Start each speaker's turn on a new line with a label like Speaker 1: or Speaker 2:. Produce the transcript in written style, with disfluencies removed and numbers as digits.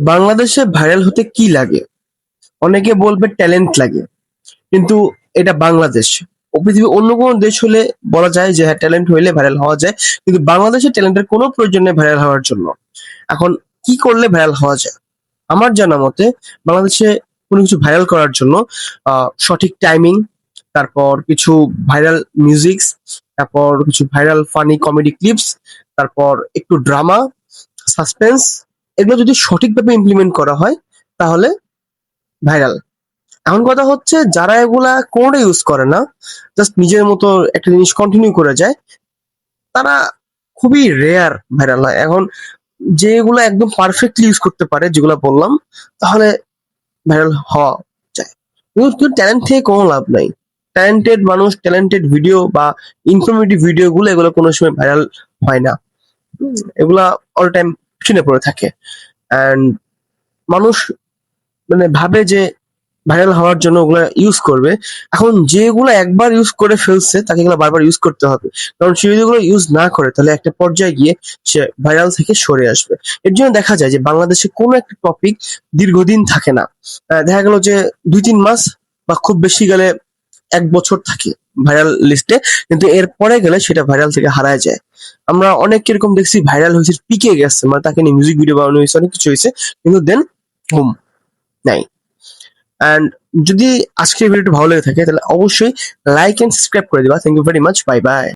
Speaker 1: বাংলাদেশে ভাইরাল হতে কি লাগে? অনেকে বলবে ট্যালেন্ট লাগে। কিন্তু এটা বাংলাদেশ। পৃথিবীর অন্য কোনো দেশ হলে বলা যায় যে হ্যাঁ, ট্যালেন্ট হইলে ভাইরাল হওয়া যায়। কিন্তু বাংলাদেশে ট্যালেন্টের কোনো প্রয়োজন নেই ভাইরাল হওয়ার জন্য। এখন কি করলে ভাইরাল হওয়া যায়? আমার জানা মতে বাংলাদেশে কোনো কিছু ভাইরাল করার জন্য সঠিক টাইমিং, তারপর কিছু ভাইরাল মিউজিকস, তারপর কিছু ভাইরাল ফানি কমেডি ক্লিপস, তারপর একটু ড্রামা, সাসপেন্স, এগুলো যদি সঠিকভাবে ইমপ্লিমেন্ট করা হয় তাহলে ভাইরাল। এখন কথা হচ্ছে যারা এগুলা কোনোটা ইউজ করে না, জাস্ট নিজের মতো একটা জিনিস কন্টিনিউ করে যায়, তারা খুবই রেয়ার ভাইরাল হয়। এখন যেগুলো একদম পারফেক্টলি ইউজ করতে পারে, যেগুলো বললাম, তাহলে ভাইরাল হওয়া যায়। কিন্তু ট্যালেন্ট থেকে কোনো লাভ নাই। ট্যালেন্টেড মানুষ, ট্যালেন্টেড ভিডিও বা ইনফরমেটিভ ভিডিও গুলো এগুলো কোনো সময় ভাইরাল হয় না। এগুলা অল টাইম পিছনে পড়ে থাকে। অ্যান্ড মানুষ মানে ভাবে যে ভাইরাল হওয়ার জন্য ওগুলা ইউজ করবে। এখন যেগুলো একবার ইউজ করে ফেলছে তাকে এগুলো বারবার ইউজ করতে হবে। কারণ সে যদি ওগুলো ইউজ না করে তাহলে একটা পর্যায়ে গিয়ে সে ভাইরাল থেকে সরে আসবে। এর জন্য দেখা যায় যে বাংলাদেশে কোনো একটা টপিক দীর্ঘদিন থাকে না। দেখা গেল যে ২-৩ মাস বা খুব বেশি গেলে ১ বছর থাকে ভাইরাল লিস্টে। কিন্তু এর পরে গেলে সেটা ভাইরাল থেকে হারায় যায়। আমরা অনেক এরকম দেখছি ভাইরাল হয়েছে, পিকে গেছে। মানে তাকে নিয়ে মিউজিক ভিডিও বানানো হয়েছে, অনেক কিছু হয়েছে। কিন্তু দেন হুম, নাই। অ্যান্ড যদি আজকের ভিডিওটি ভালো লেগে থাকে তাহলে অবশ্যই লাইক এন্ড সাবস্ক্রাইব করে দিবা। Thank you very much. Bye by.